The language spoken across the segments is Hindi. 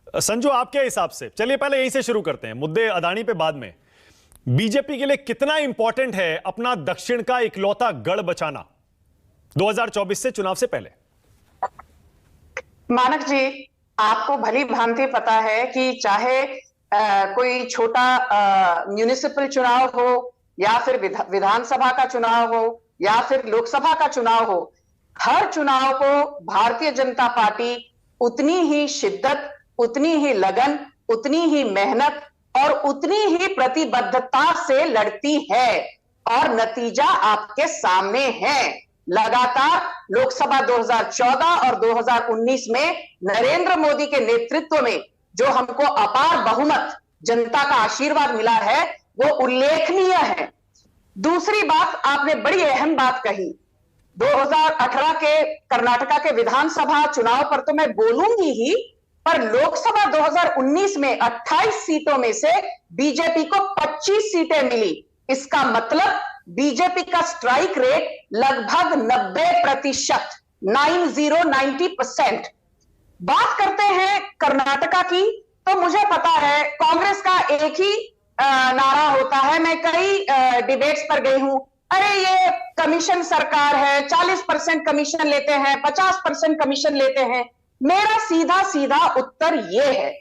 संजू, आपके हिसाब से, चलिए पहले यहीं से शुरू करते हैं, मुद्दे अदानी पे बाद में। बीजेपी के लिए कितना इंपॉर्टेंट है अपना दक्षिण का इकलौता गढ़ बचाना 2024 से चुनाव से पहले? मानक जी, आपको भली भांति पता है कि चाहे कोई छोटा म्युनिसिपल चुनाव हो या फिर विधानसभा का चुनाव हो या फिर लोकसभा का चुनाव हो, हर चुनाव को भारतीय जनता पार्टी उतनी ही शिद्दत, उतनी ही लगन, उतनी ही मेहनत और उतनी ही प्रतिबद्धता से लड़ती है और नतीजा आपके सामने है। लगातार लोकसभा 2014 और 2019 में नरेंद्र मोदी के नेतृत्व में जो हमको अपार बहुमत, जनता का आशीर्वाद मिला है, वो उल्लेखनीय है। दूसरी बात, आपने बड़ी अहम बात कही, 2018 के कर्नाटका के विधानसभा चुनाव पर तो मैं बोलूंगी ही, पर लोकसभा 2019 में 28 सीटों में से बीजेपी को 25 सीटें मिली। इसका मतलब बीजेपी का स्ट्राइक रेट लगभग 90%, 90% बात करते हैं कर्नाटका की, तो मुझे पता है कांग्रेस का एक ही नारा होता है। मैं कई डिबेट्स पर गई हूं, अरे ये कमीशन सरकार है, 40% कमीशन लेते हैं, 50% कमीशन लेते हैं। मेरा सीधा सीधा उत्तर यह है,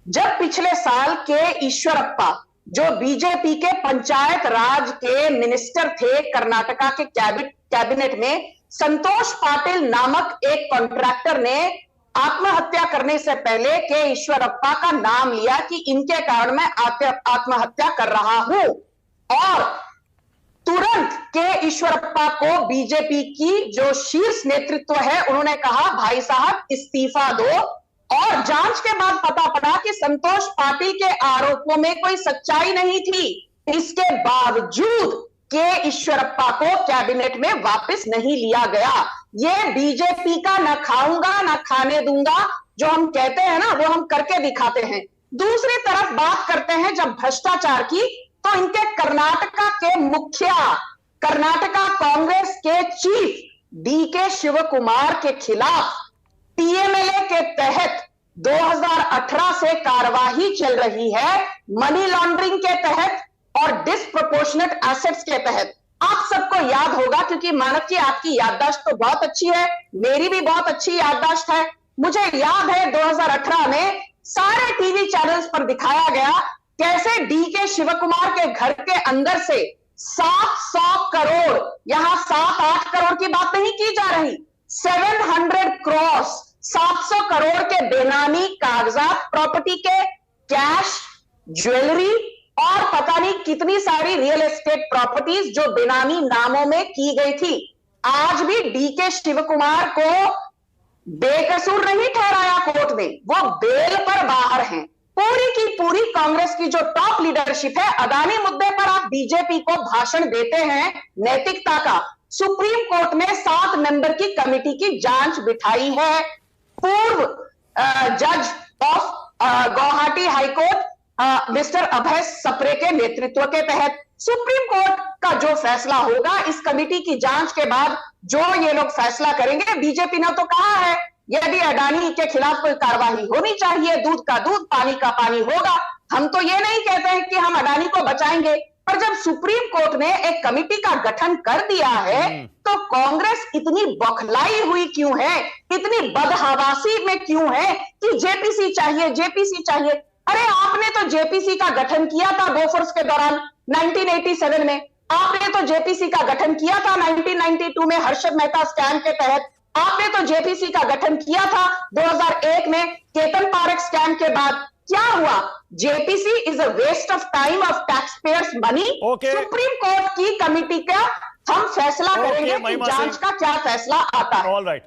जब पिछले साल के ईश्वरप्पा जो बीजेपी के पंचायत राज के मिनिस्टर थे कर्नाटका के कैबिनेट में, संतोष पाटिल नामक एक कॉन्ट्रैक्टर ने आत्महत्या करने से पहले के ईश्वरप्पा का नाम लिया कि इनके कारण मैं आत्महत्या कर रहा हूं, और तुरंत के ईश्वरप्पा को बीजेपी की जो शीर्ष नेतृत्व है उन्होंने कहा, भाई साहब इस्तीफा दो। और जांच के बाद पता पड़ा कि संतोष पाटिल के आरोपों में कोई सच्चाई नहीं थी। इसके बावजूद के ईश्वरप्पा को कैबिनेट में वापस नहीं लिया गया। ये बीजेपी का न खाऊंगा न खाने दूंगा जो हम कहते हैं ना, वो हम करके दिखाते हैं। दूसरी तरफ बात करते हैं जब भ्रष्टाचार की, तो इनके कर्नाटका के मुखिया, कर्नाटका कांग्रेस के चीफ डीके शिव कुमार के खिलाफ टीएमएलए के तहत 2018 से कार्यवाही चल रही है, मनी लॉन्ड्रिंग के तहत और डिस्प्रोपोर्शनेट एसेट्स के तहत। आप सबको याद होगा, क्योंकि मानक जी आपकी याददाश्त तो बहुत अच्छी है, मेरी भी बहुत अच्छी याददाश्त है। मुझे याद है 2018 में सारे टीवी चैनल्स पर दिखाया गया कैसे डीके शिव कुमार के घर के अंदर से 700 करोड़, यहां 7-8 करोड़ की बात नहीं की जा रही, 700 करोड़, 700 करोड़ के बेनामी कागजात, प्रॉपर्टी के, कैश, ज्वेलरी और पता नहीं कितनी सारी रियल एस्टेट प्रॉपर्टीज जो बेनामी नामों में की गई थी। आज भी डीके शिव कुमार को बेकसूर नहीं ठहराया कोर्ट ने, वो बेल पर बाहर हैं। पूरी की पूरी कांग्रेस की जो टॉप लीडरशिप है, अदानी मुद्दे पर आप बीजेपी को भाषण देते हैं नैतिकता का। सुप्रीम कोर्ट ने 7 मेंबर की कमेटी की जांच बिठाई है, पूर्व जज ऑफ गुवाहाटी हाईकोर्ट मिस्टर अभय सप्रे के नेतृत्व के तहत। सुप्रीम कोर्ट का जो फैसला होगा, इस कमेटी की जांच के बाद जो ये लोग फैसला करेंगे, बीजेपी ने तो कहा है यदि अडानी के खिलाफ कोई कार्रवाई होनी चाहिए, दूध का दूध पानी का पानी होगा। हम तो ये नहीं कहते हैं कि हम अडानी को बचाएंगे, पर जब सुप्रीम कोर्ट ने एक कमेटी का गठन कर दिया है, तो कांग्रेस इतनी बौखलाई हुई क्यों है, इतनी बदहवासी में क्यों है कि जेपीसी चाहिए, जेपीसी चाहिए। अरे आपने तो जेपीसी का गठन किया था बोफोर्स के दौरान 1987 में, आपने तो जेपीसी का गठन किया था 1992 में हर्षद मेहता स्कैम के तहत, आपने तो जेपीसी का गठन किया था 2001 में केतन पारेख स्कैम के बाद। क्या हुआ? JPC is a waste of time of tax payers money. Supreme court की कमेटी का हम फैसला करेंगे कि जांच का क्या फैसला आता है। All right.